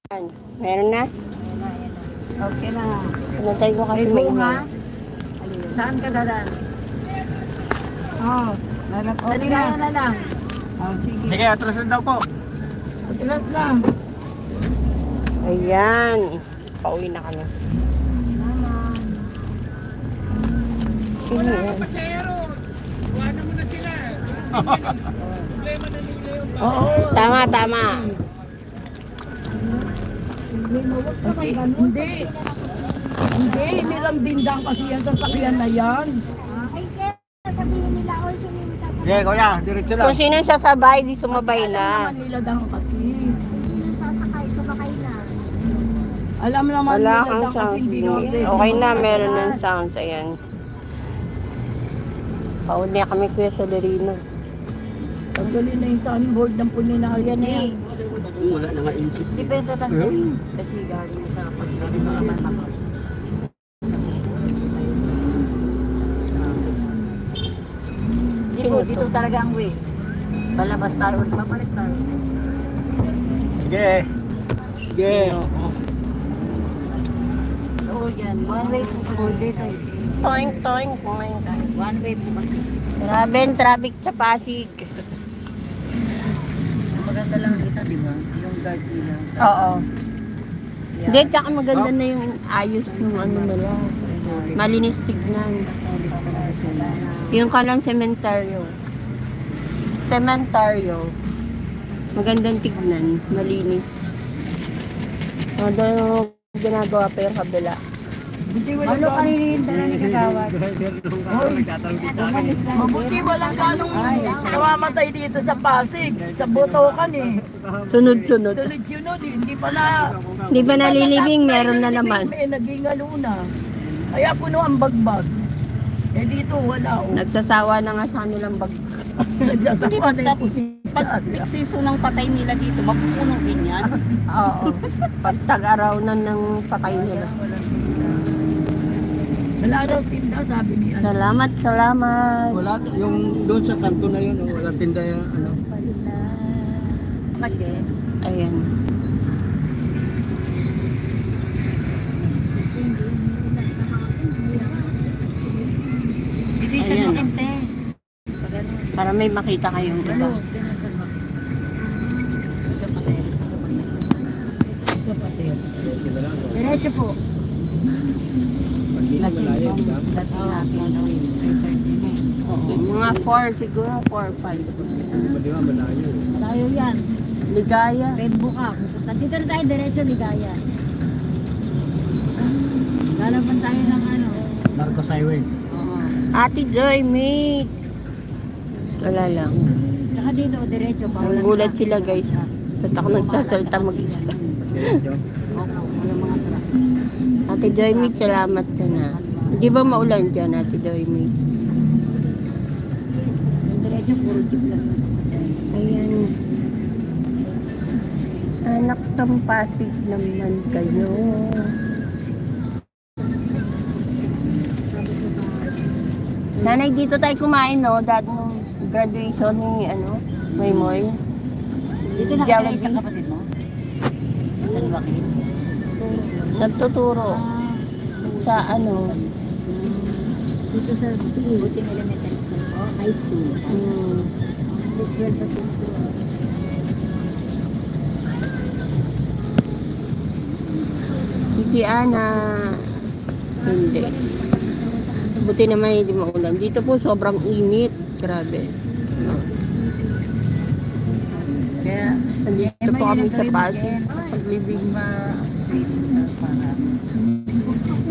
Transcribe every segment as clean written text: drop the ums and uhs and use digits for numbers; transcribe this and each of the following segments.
Meron na? Okay na. Pinatay ko kasi may bunga. ina. Saan ka dadaan? Oh, okay na lang. Oh, sige. Sige, atrasan daw po. Atras lang. Ayan. Pauwi na kami. Sino yan? Oo. Tama, tama. Hindi. Hindi, nilang dindang kasi yan sa sakyan na yan. Ay, kaya sabihin nila, oy, sumunod ako. Sige, kuya, diretso lang. Kung sino yung sasabay, di sumabay Alam na. naman nila dang kasi. Sino sasakay, sumakay na. Alam naman Wala nila kang dang kasi sound. hindi naman. Okay na, meron ng sounds. Ayan. Pauwi na kami kuya sa Darino. Tanggalin na yung soundboard ng puninarya na yan. Wala na nga insip. Di ba ito tanggalin? Kasi galing sa pagkarin ng mga tapos. Dito talaga ang way. Palabas tayo, papalit tayo. Sige. Sige. Oo yan, one way po kasi dito. Toing, toing, toing. One way po kasi. Grabe ang traffic sa Pasig. Maganda lang dito, di ba? Yung guard nila. Oo. Hindi, tsaka maganda na yung ayos ng ano nila. Malinis tignan. Yung kalang sementaryo. Sementaryo. Magandang tignan. Malinis. Ano ginagawa pa yung kabila. Ano kanilin na nagkakawat? Mabuti walang ganong namamatay dito sa Pasig. Sa Botokan eh. Sunod-sunod. Sunod-sunod eh. Hindi pa na... Di ba nalilibing? Meron na naman. May naging aluna. Kaya puno ang bagbag. Eh dito wala oh. Nagsasawa na nga sa kanilang bag. Nagsasawa na yung Pag season ng patay nila dito, mapupuno din yan. Oo. Pag tag-araw na ng patay nila. Wala raw tinda sabi niya. Salamat, salamat. Wala, yung doon sa kanto na yun, wala tinda yung ano. Ayan. Ayan. Para may makita kayong iba. Diretso po. Malayo, di ba? Mga 4 siguro, 4, 5. Di ba, malayo. Tayo yan. Ligaya. Facebook ka. Dito na tayo diretso Ligaya. Lalaban tayo ng ano. Marcos Highway. Ate Joy, mate. Wala lang. Saka dito diretso. Ang gulat sila guys. Ba't ako nagsasalita mag-isa? Diretso. Walang mga truck. Ate Joy, mate, salamat ka na. Di ba maulan dyan, Ate Joy, mate? Yung diretso puro jeep lang. Ayan. Anak ng Pasig naman kayo. Nanay, dito tayo kumain, no? Dad nung graduation ni, ano, Moy. Dito nakatira isang kapatid mo? San Joaquin? Nagtuturo sa, ano, Dito sa Buting Elementary School po, high school. si Ana. Hindi. Buti naman hindi maulan. Dito po sobrang init. Grabe. Kaya, Nandito po kami sa Pasig. Paglibig.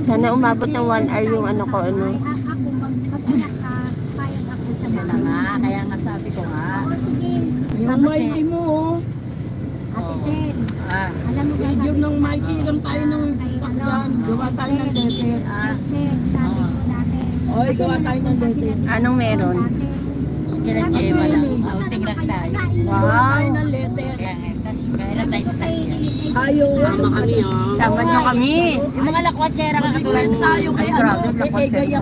Sana umabot ng 1 hour yung ano ko, ano. Ay, ako, kasi nakapayag ako sa Kaya nga, kaya nga sabi ko nga. Oo, sige. Yung Mikey mo, Ate Sen, alam mo ba video ng Mikey lang tayo ng sasakyan. Gawa tayo ng letter. Sen, sabi ko natin. Oy, gawa tayo ng letter. Anong meron? Kila Jema lang, outing lang tayo. Gawa tayo ng letter. Kaya nga, tapos meron tayo sa sasakyan. Ayaw. Sama kami, oh. Sama nyo kami. Yung mga lakwatsera kakatulad tayo. Ay, grabe, Ay, gaya